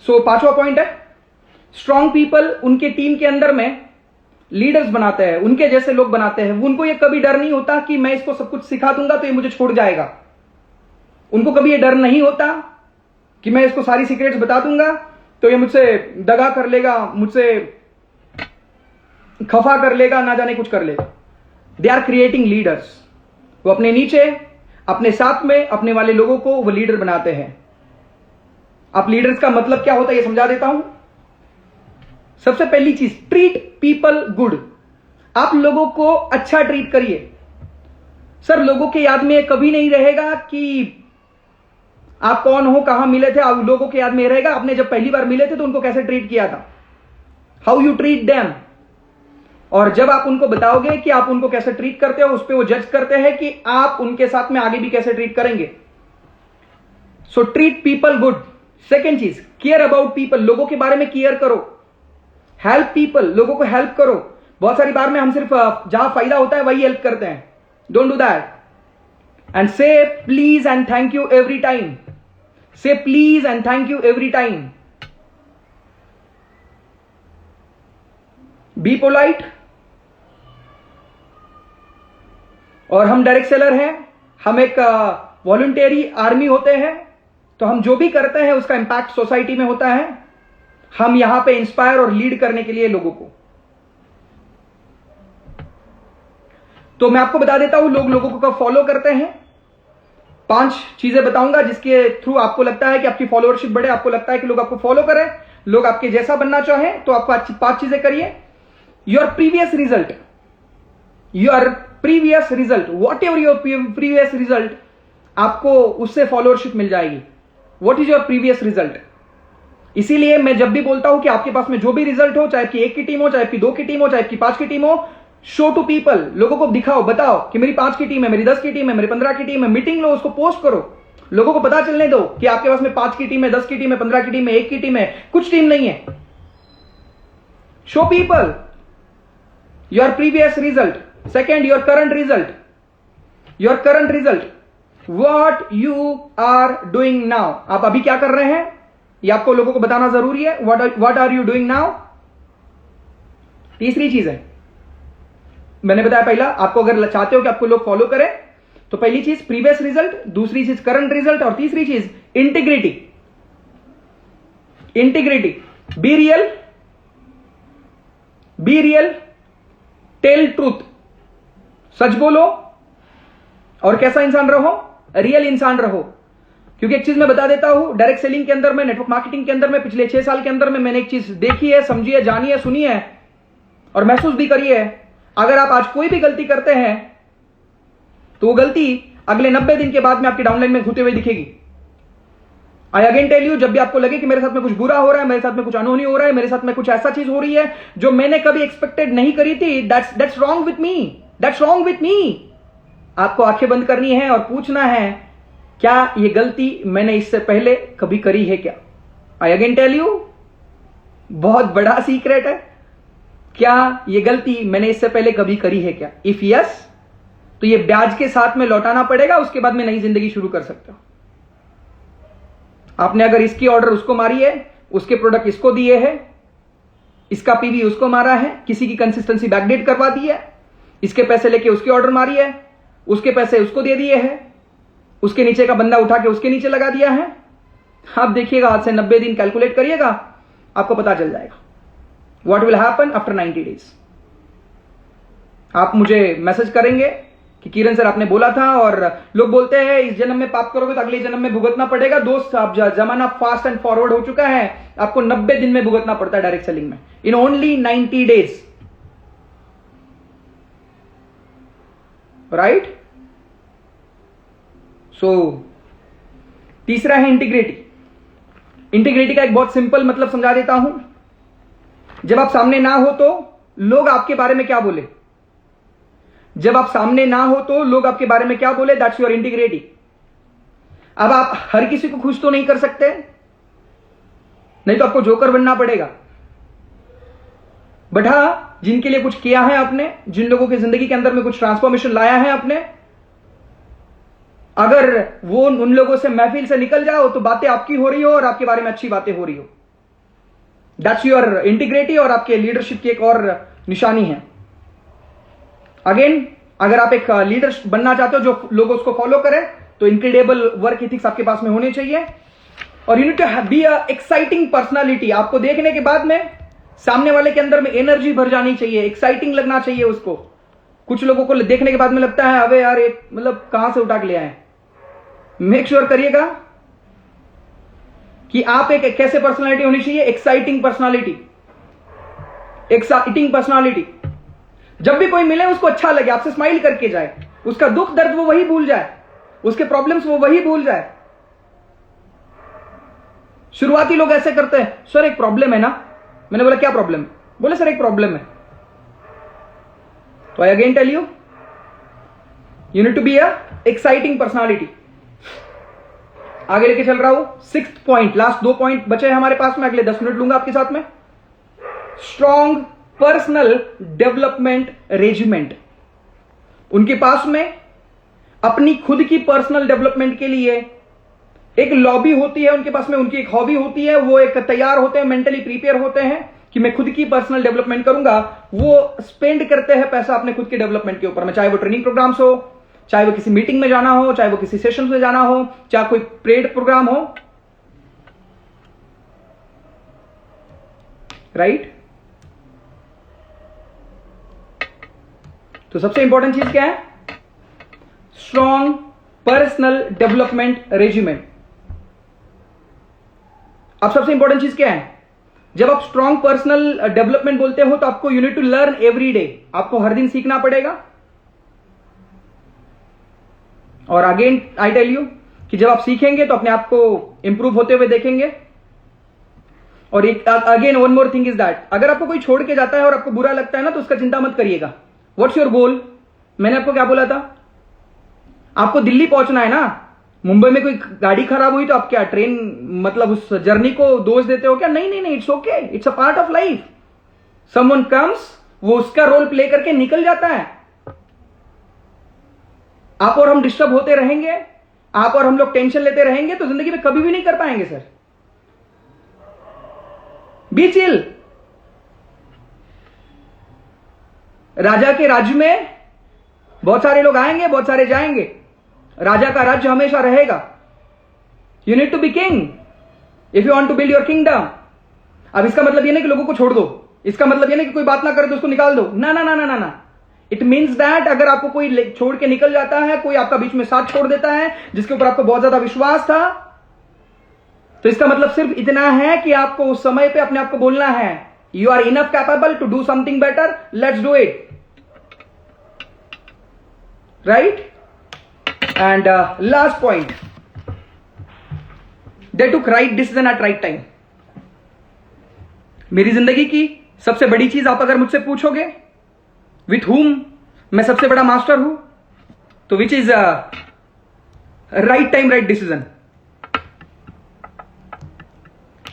पांचवा पॉइंट है, strong people उनके टीम के अंदर में लीडर्स बनाते हैं, उनके जैसे लोग बनाते हैं। उनको ये कभी डर नहीं होता कि मैं इसको सब कुछ सिखा दूंगा तो ये मुझे छोड़ जाएगा। उनको कभी ये डर नहीं होता कि मैं इसको सारी सीक्रेट्स बता दूंगा तो ये मुझसे दगा कर लेगा, मुझसे खफा कर लेगा, ना जाने कुछ कर लेगा। They are creating leaders. वो अपने नीचे, अपने साथ में अपने वाले लोगों को वो लीडर बनाते हैं। आप लीडर्स का मतलब क्या होता है ये समझा देता हूं। सबसे पहली चीज, ट्रीट पीपल गुड। आप लोगों को अच्छा ट्रीट करिए। सर, लोगों के याद में कभी नहीं रहेगा कि आप कौन हो, कहां मिले थे। आप लोगों के याद में रहेगा आपने जब पहली बार मिले थे तो उनको कैसे ट्रीट किया था, हाउ यू ट्रीट देम। और जब आप उनको बताओगे कि आप उनको कैसे ट्रीट करते हो, उस पर वो जज करते हैं कि आप उनके साथ में आगे भी कैसे ट्रीट करेंगे। So treat people good. Second चीज, केयर अबाउट पीपल। लोगों के बारे में केयर करो। हेल्प पीपल, लोगों को हेल्प करो। बहुत सारी बार में हम सिर्फ जहां फायदा होता है वही हेल्प करते हैं। Don't do that. And say please and thank you every time. Say please and thank you every time. Be polite. और हम डायरेक्ट सेलर हैं, हम एक वॉलंटियरी आर्मी होते हैं, तो हम जो भी करते हैं उसका इंपैक्ट सोसाइटी में होता है। हम यहां पे इंस्पायर और लीड करने के लिए लोगों को। तो मैं आपको बता देता हूं लोग लोगों को कब फॉलो करते हैं। 5 चीजें बताऊंगा जिसके थ्रू आपको लगता है कि आपकी फॉलोअरशिप बढ़े, आपको लगता है कि लोग आपको फॉलो करें, लोग आपके जैसा बनना चाहें, तो आप 5 चीजें करिए। Your previous result, what ever your previous result, आपको उससे फॉलोअरशिप मिल जाएगी। What is your previous result. इसीलिए मैं जब भी बोलता हूं कि आपके पास में जो भी रिजल्ट हो, चाहे आपकी 1 की टीम हो, चाहे आपकी 2 की टीम हो, चाहे आपकी 5 की टीम हो, शो टू पीपल। लोगों को दिखाओ, बताओ कि मेरी 5 की टीम है, मेरी 10 की टीम है, मेरी 15 की टीम है। मीटिंग लो, उसको पोस्ट करो, लोगों को पता चलने दो कि आपके पास में 5 की टीम है, 10 की टीम है, 15 की टीम है, 1 की टीम है, कुछ टीम नहीं है। Show people your previous result. Second, your current result. What you are doing now. आप अभी क्या कर रहे हैं, ये आपको लोगों को बताना जरूरी है। What are you doing now. तीसरी चीज है, मैंने बताया पहला, आपको अगर चाहते हो कि आपको लोग फॉलो करें तो पहली चीज प्रीवियस रिजल्ट, दूसरी चीज करंट रिजल्ट, और तीसरी चीज integrity. Be real, tell truth. सच बोलो और कैसा इंसान रहो, रियल इंसान रहो। क्योंकि एक चीज मैं बता देता हूं, डायरेक्ट सेलिंग के अंदर में, नेटवर्क मार्केटिंग के अंदर में पिछले 6 साल के अंदर में मैंने एक चीज देखी है, समझी है, जानी है, सुनी है और महसूस भी करी है। अगर आप आज कोई भी गलती करते हैं तो वो गलती अगले 90 दिन के बाद में आपकी डाउनलाइन में घूमते हुए दिखेगी। आई अगेन टेल यू, जब भी आपको लगे कि मेरे साथ में कुछ बुरा हो रहा है, मेरे साथ में कुछ अनहोनी हो रहा है, मेरे साथ में कुछ ऐसा चीज हो रही है जो मैंने कभी एक्सपेक्टेड नहीं करी थी, दैट्स रॉन्ग विथ मी। आपको आंखें बंद करनी है और पूछना है, क्या ये गलती मैंने इससे पहले कभी करी है क्या। आई अगेन टेल यू, बहुत बड़ा सीक्रेट है, क्या ये गलती मैंने इससे पहले कभी करी है क्या। इफ यस, तो ये ब्याज के साथ में लौटाना पड़ेगा, उसके बाद में नई जिंदगी शुरू कर सकता हूं। आपने अगर इसकी ऑर्डर उसको मारी है, उसके प्रोडक्ट इसको दिए हैं, इसका पीवी उसको मारा है, किसी की कंसिस्टेंसी बैकडेट करवा दी है, इसके पैसे लेके उसकी ऑर्डर मारी है, उसके पैसे उसको दे दिए हैं, उसके नीचे का बंदा उठा के उसके नीचे लगा दिया है। आप देखिएगा, आज से 90 दिन कैलकुलेट करिएगा, आपको पता चल जाएगा what will happen after 90 days. आप मुझे मैसेज करेंगे कि किरण सर आपने बोला था, और लोग बोलते हैं इस जन्म में पाप करोगे तो अगले जन्म में भुगतना पड़ेगा। दोस्त, आप जमाना फास्ट एंड फॉरवर्ड हो चुका है, आपको 90 दिन में भुगतना पड़ता है डायरेक्ट सेलिंग में, इन ओनली 90 डेज, राइट। सो तीसरा है इंटीग्रिटी का एक बहुत सिंपल मतलब समझा देता हूं। जब आप सामने ना हो तो लोग आपके बारे में क्या बोले, दैट्स योर इंटीग्रिटी। अब आप हर किसी को खुश तो नहीं कर सकते, नहीं तो आपको जोकर बनना पड़ेगा। बट हां, जिनके लिए कुछ किया है आपने, जिन लोगों की जिंदगी के अंदर में कुछ ट्रांसफॉर्मेशन लाया है आपने, अगर वो उन लोगों से महफिल से निकल जाओ तो बातें आपकी हो रही हो और आपके बारे में अच्छी बातें हो रही हो, दैट्स योर इंटीग्रिटी और आपके लीडरशिप की एक और निशानी है। अगेन, अगर आप एक लीडर बनना चाहते हो जो लोग उसको फॉलो करें, तो इनक्रेडिबल वर्क एथिक्स आपके पास में होने चाहिए। और you need to be a exciting personality. आपको देखने के बाद में सामने वाले के अंदर में एनर्जी भर जानी चाहिए, एक्साइटिंग लगना चाहिए उसको। कुछ लोगों को देखने के बाद में लगता है अबे यार ये मतलब कहां से उठा के ले आए। मेक श्योर करिएगा कि आप एक कैसे पर्सनालिटी होनी चाहिए, एक्साइटिंग पर्सनालिटी। एक्साइटिंग पर्सनालिटी, जब भी कोई मिले उसको अच्छा लगे, आपसे स्माइल करके जाए, उसका दुख दर्द वो वही भूल जाए, उसके प्रॉब्लम्स वो वही भूल जाए। शुरुआती लोग ऐसे करते हैं, सर एक प्रॉब्लम है ना। मैंने बोला क्या प्रॉब्लम? बोले सर एक प्रॉब्लम है। तो I again tell you, you need to be a exciting personality. आगे लेके चल रहा हूं, 6th पॉइंट, लास्ट 2 पॉइंट बचे हैं हमारे पास में, अगले 10 मिनट लूंगा आपके साथ में। Strong personal development regiment. उनके पास में अपनी खुद की पर्सनल डेवलपमेंट के लिए एक लॉबी होती है, उनके पास में उनकी एक हॉबी होती है, वो एक तैयार होते हैं, मेंटली प्रिपेयर होते हैं कि मैं खुद की पर्सनल डेवलपमेंट करूंगा। वो स्पेंड करते हैं पैसा अपने खुद के डेवलपमेंट के ऊपर में, चाहे वो ट्रेनिंग प्रोग्राम्स हो, चाहे वो किसी मीटिंग में जाना हो, चाहे वो किसी सेशन में जाना हो, चाहे कोई प्रेड प्रोग्राम हो, राइट। तो सबसे इंपॉर्टेंट चीज क्या है? Strong personal development regiment. अब सबसे इंपॉर्टेंट चीज क्या है? जब आप स्ट्रॉन्ग पर्सनल डेवलपमेंट बोलते हो तो आपको you need to learn every day, आपको हर दिन सीखना पड़ेगा। और अगेन आई टेल यू कि जब आप सीखेंगे तो अपने आप को इंप्रूव होते हुए देखेंगे। और एक again one more thing is that, अगर आपको कोई छोड़ के जाता है और आपको बुरा लगता है ना, तो उसका चिंता मत करिएगा। What's your goal? मैंने आपको क्या बोला था? आपको दिल्ली पहुंचना है ना। मुंबई में कोई गाड़ी खराब हुई तो आप क्या ट्रेन मतलब उस जर्नी को दोष देते हो क्या? नहीं नहीं नहीं, it's okay, it's a part of life. Someone comes, वो उसका रोल प्ले करके निकल जाता है। आप और हम डिस्टर्ब होते रहेंगे, आप और हम लोग टेंशन लेते रहेंगे तो जिंदगी में कभी भी नहीं कर पाएंगे सर। B chill. राजा के राज्य में बहुत सारे लोग आएंगे, बहुत सारे जाएंगे, राजा का राज्य हमेशा रहेगा। You need to be king if you want to build your kingdom. अब इसका मतलब यह नहीं कि लोगों को छोड़ दो, इसका मतलब यह नहीं कि कोई बात ना करे तो उसको निकाल दो, ना ना ना ना ना ना। इट मीन्स दैट अगर आपको कोई छोड़ के निकल जाता है, कोई आपका बीच में साथ छोड़ देता है जिसके ऊपर आपको बहुत ज्यादा विश्वास था, तो इसका मतलब सिर्फ इतना है कि आपको उस समय पे अपने आप को बोलना है, you are enough capable to do something better, let's do it, right. And last point, they took right decision at right time. मेरी जिंदगी की सबसे बड़ी चीज आप अगर मुझसे पूछोगे विथ हुम मैं सबसे बड़ा मास्टर हूं, तो which is right time right decision.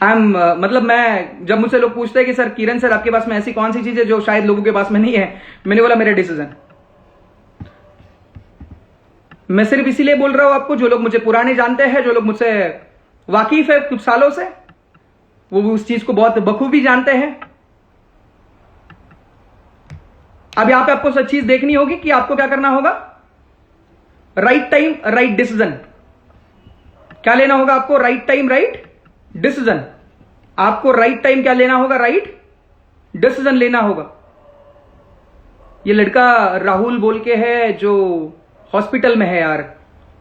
I am मतलब मैं जब मुझसे लोग पूछते हैं कि सर किरण सर आपके पास में ऐसी कौन सी चीज है जो शायद लोगों के पास में नहीं है, मैंने बोला मेरा डिसीजन। मैं सिर्फ इसीलिए बोल रहा हूं आपको, जो लोग मुझे पुराने जानते हैं, जो लोग मुझसे वाकिफ है कुछ सालों से, वो उस चीज को बहुत बखूबी जानते हैं। अब यहां पे आपको सच चीज देखनी होगी कि आपको क्या करना होगा, राइट टाइम राइट डिसीजन। क्या लेना होगा आपको? Right time right decision. आपको राइट टाइम क्या लेना होगा? राइट डिसीजन लेना होगा। ये लड़का राहुल बोल के है जो हॉस्पिटल में है यार,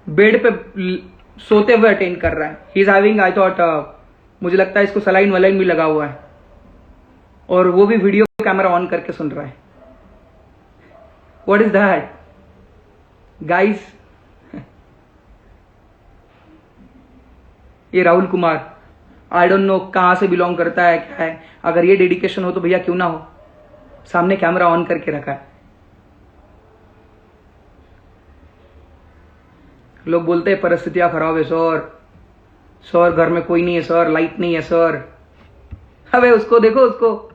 बेड पे सोते हुए अटेंड कर रहा है। He is having, I thought मुझे लगता है इसको सलाइन वलाइन भी लगा हुआ है, और वो भी वीडियो कैमरा ऑन करके सुन रहा है। What is that guys? ये Rahul Kumar, I don't know कहां से बिलोंग करता है, क्या है। अगर ये डेडिकेशन हो तो भैया क्यों ना हो, सामने कैमरा ऑन करके रखा है। लोग बोलते हैं परिस्थितियां खराब है सर, सर घर में कोई नहीं है सर, लाइट नहीं है सर। अबे उसको देखो, उसको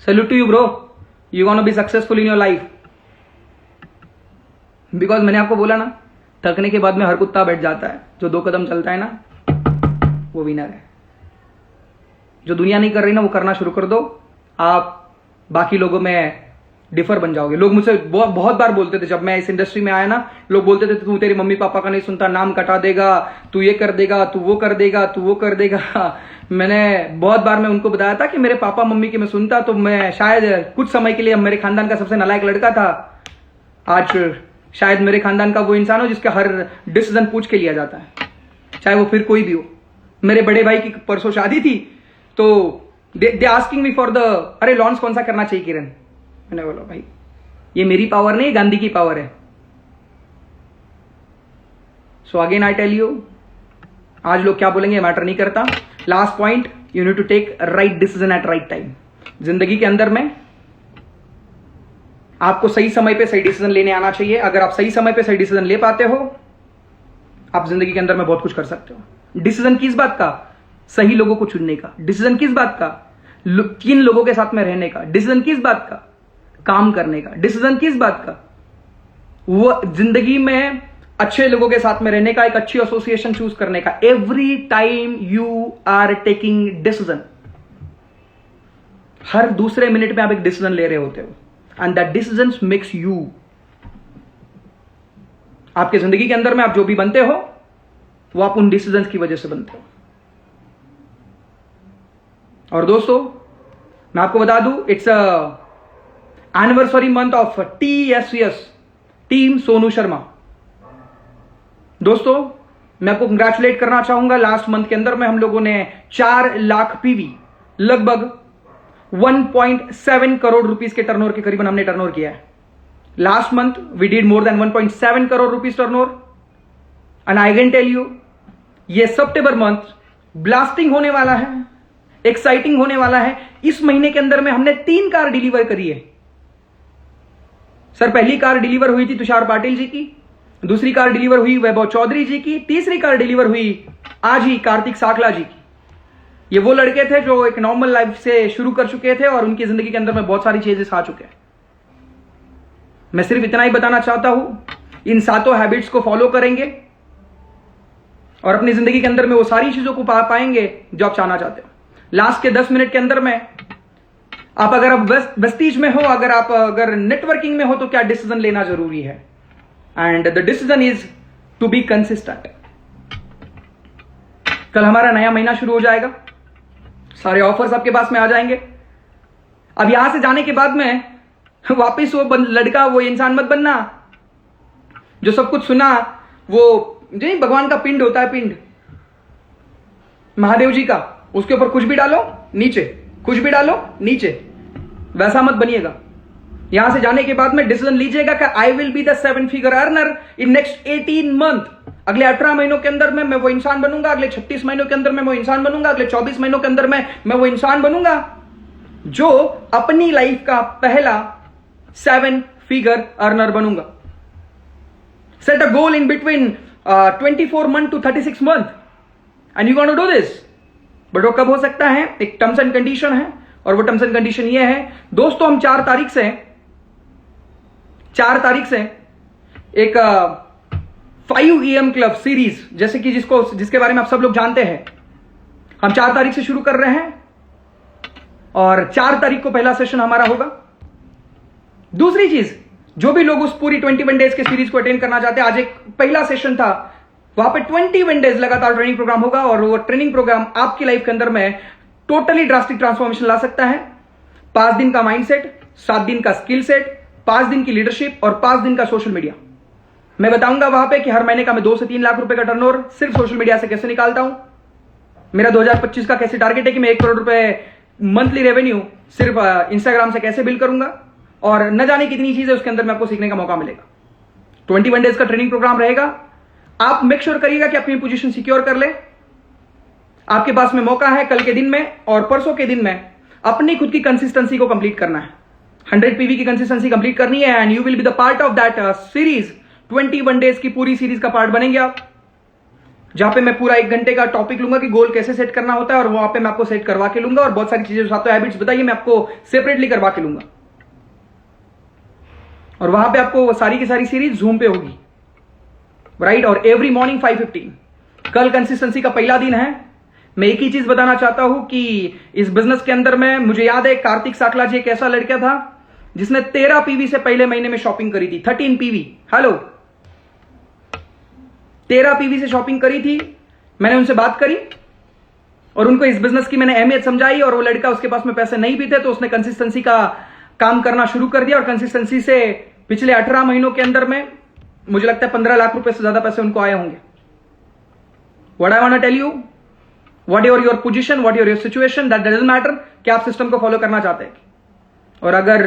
salute to you bro, you gonna be successful in your life. Because मैंने आपको बोला ना, थकने के बाद में हर कुत्ता बैठ जाता है, जो 2 कदम चलता है ना वो विनर है। जो दुनिया नहीं कर रही ना वो करना शुरू कर दो, आप बाकी लोगों में डिफर बन जाओगे। लोग मुझसे बहुत बार बोलते थे, जब मैं इस इंडस्ट्री में आया ना, लोग बोलते थे तू तेरी मम्मी पापा का नहीं सुनता, नाम कटा देगा, तू ये कर देगा, तू वो कर देगा, तू वो कर देगा। मैंने बहुत बार मैं उनको बताया था कि मेरे पापा मम्मी की मैं सुनता तो मैं शायद कुछ समय के लिए मेरे खानदान का सबसे नालायक लड़का था। आज शायद मेरे खानदान का वो इंसान हो जिसका हर डिसीजन पूछ के लिया जाता है, चाहे वो फिर कोई भी हो। मेरे बड़े भाई की परसों शादी थी तो they asking me for the, अरे लॉन्च कौन सा करना चाहिए किरण? मैंने बोला भाई ये मेरी पावर नहीं, गांधी की पावर है। So again I tell you, आज लोग क्या बोलेंगे मैटर नहीं करता। Last point, you need to take right decision at right time. जिंदगी के अंदर में आपको सही समय पे सही डिसीजन लेने आना चाहिए। अगर आप सही समय पे सही डिसीजन ले पाते हो, आप जिंदगी के अंदर में बहुत कुछ कर सकते हो। डिसीजन किस बात का? सही लोगों को चुनने का। डिसीजन किस बात का? किन लोगों के साथ में रहने का। डिसीजन किस बात का? काम करने का। डिसीजन किस बात का? वो जिंदगी में अच्छे लोगों के साथ में रहने का, एक अच्छी एसोसिएशन चूज करने का। Every time you are taking decision, हर दूसरे मिनट में आप एक डिसीजन ले रहे होते हो and that decision makes you. आपके जिंदगी के अंदर में आप जो भी बनते हो वो आप उन डिसीजंस की वजह से बनते हो। और दोस्तों मैं आपको बता दूं, it's anniversary month of TSS, team Sonu Sharma. दोस्तों मैं आपको कंग्रेचुलेट करना चाहूंगा। लास्ट मंथ के अंदर में हम लोगों ने 4 लाख PV, लगभग 1.7 करोड़ रुपीस के टर्नओवर के करीबन हमने टर्नओवर किया है। Last month we did more than 1.7 crore rupees turnover and I can tell you ये सितंबर मंथ ब्लास्टिंग होने वाला है, एक्साइटिंग होने वाला है। इस महीने के अंदर में हमने 3 कार डिलीवर करी है। सर पहली कार डिलीवर हुई थी तुषार पाटिल जी की, दूसरी कार डिलीवर हुई वैभव चौधरी जी की, तीसरी कार डिलीवर हुई आज ही कार्तिक साकला जी की। ये वो लड़के थे जो एक नॉर्मल लाइफ से शुरू कर चुके थे और उनकी जिंदगी के अंदर में बहुत सारी चेंजेस आ चुके हैं। मैं सिर्फ इतना ही बताना चाहता हूं, इन 7 हैबिट्स को फॉलो करेंगे और अपनी जिंदगी के अंदर में वो सारी चीजों को पा पाएंगे जो आप चाहना चाहते हो। लास्ट के 10 मिनट के अंदर में आप अगर आप वेस्टीज में हो, अगर नेटवर्किंग में हो, तो क्या डिसीजन लेना जरूरी है? And the decision is to be consistent. कल हमारा नया महीना शुरू हो जाएगा, सारे ऑफर्स आपके पास में आ जाएंगे। अब यहां से जाने के बाद में वापिस वो लड़का, वो इंसान मत बनना जो सब कुछ सुना, वो जो भगवान का पिंड होता है, पिंड महादेव जी का, उसके ऊपर कुछ भी डालो नीचे, कुछ भी डालो नीचे, वैसा मत बनिएगा। यहां से जाने के बाद में डिसीजन लीजिएगा कि I will be the 7 figure earner in next 18 month. अगले 18 महीनों के अंदर में मैं वो इंसान बनूंगा, अगले 36 महीनों के अंदर में वो इंसान बनूंगा, अगले 24 महीनों के अंदर में मैं वो इंसान बनूंगा जो अपनी लाइफ का पहला 7 फिगर अर्नर बनूंगा। Set a goal in between 24 month to 36 month and you gonna do this. But वो कब हो सकता है? एक टर्म्स एंड कंडीशन है, और वो टर्म्स एंड कंडीशन ये है दोस्तों, हम 4 तारीख से एक 5 EM क्लब सीरीज, जैसे कि जिसके बारे में आप सब लोग जानते हैं, हम 4 तारीख से शुरू कर रहे हैं और 4 तारीख को पहला सेशन हमारा होगा। दूसरी चीज, जो भी लोग उस पूरी 21 डेज के सीरीज को अटेंड करना चाहते हैं, आज एक पहला सेशन था, वहां पे 21 डेज लगातार ट्रेनिंग प्रोग्राम होगा और वो ट्रेनिंग प्रोग्राम आपकी लाइफ के अंदर में टोटली ड्रास्टिक ट्रांसफॉर्मेशन ला सकता है। 5 दिन का माइंडसेट, 7 दिन का स्किल सेट, 5 दिन की लीडरशिप और 5 दिन का सोशल मीडिया। मैं बताऊंगा वहां पे कि हर महीने का मैं 2 से 3 लाख रुपए का टर्नओवर सिर्फ सोशल मीडिया से कैसे निकालता हूं। मेरा 2025 का कैसे टारगेट है कि मैं 1 करोड़ रुपए मंथली रेवेन्यू सिर्फ इंस्टाग्राम से कैसे बिल्ड करूंगा, और न जाने कितनी चीजें उसके अंदर में आपको सीखने का मौका मिलेगा। 21 डेज का ट्रेनिंग प्रोग्राम रहेगा। आप मेक श्योर करिएगा कि अपनी पोजीशन सिक्योर कर ले। आपके पास में मौका है कल के दिन में और परसों के दिन में अपनी खुद की कंसिस्टेंसी को कंप्लीट करना है। 100 PV की कंसिस्टेंसी कंप्लीट करनी है and you will be the part of that series. 21 days की पूरी सीरीज का पार्ट बनेंगे आप, जहां पे मैं पूरा 1 घंटे का टॉपिक लूंगा कि गोल कैसे सेट करना होता है, और वहां पे मैं आपको सेट करवा के लूंगा, और बहुत सारी चीजें, 7 हैबिट्स बताइए, मैं आपको सेपरेटली करवा के लूंगा। और वहां पे आपको वो सारी की सारी सीरीज जूम पे होगी, राइट। और एवरी मॉर्निंग 5:15। कल कंसिस्टेंसी का पहला दिन है। मैं एक ही चीज बताना चाहता हूं कि इस बिजनेस के अंदर में मुझे याद है कार्तिक साकला जी एक ऐसा लड़का था जिसने 13 पीवी से पहले महीने में शॉपिंग करी थी। 13 पीवी, हेलो, 13 पीवी से शॉपिंग करी थी। मैंने उनसे बात करी और उनको इस बिजनेस की मैंने अहमियत समझाई, और वो लड़का, उसके पास में पैसे नहीं भी थे तो उसने कंसिस्टेंसी का काम करना शुरू कर दिया, और कंसिस्टेंसी से पिछले 18 महीनों के अंदर में मुझे लगता है 15 लाख रुपए से ज्यादा पैसे उनको आए होंगे। What I want to tell you, what your position, what your situation, that doesn't matter कि आप सिस्टम को फॉलो करना चाहते हैं। और अगर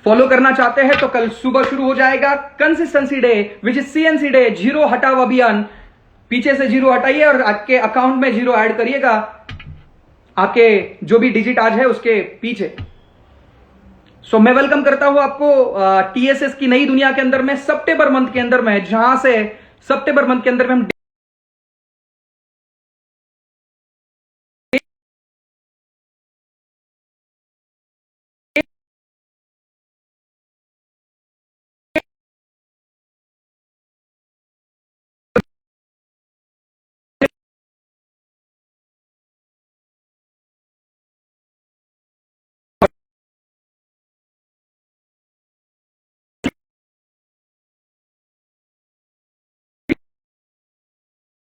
फॉलो करना चाहते हैं तो कल सुबह शुरू हो जाएगा consistency day, which is CNC day, zero हटाओ अभियान। पीछे से जीरो हटाइए और आपके अकाउंट में जीरो ऐड करिएगा, आपके जो भी डिजिट आज है उसके पीछे। सो मैं वेलकम करता हूं आपको TSS की नई दुनिया के अंदर में, सितंबर मंथ के अंदर में, जहां से सितंबर मंथ के अंदर में हम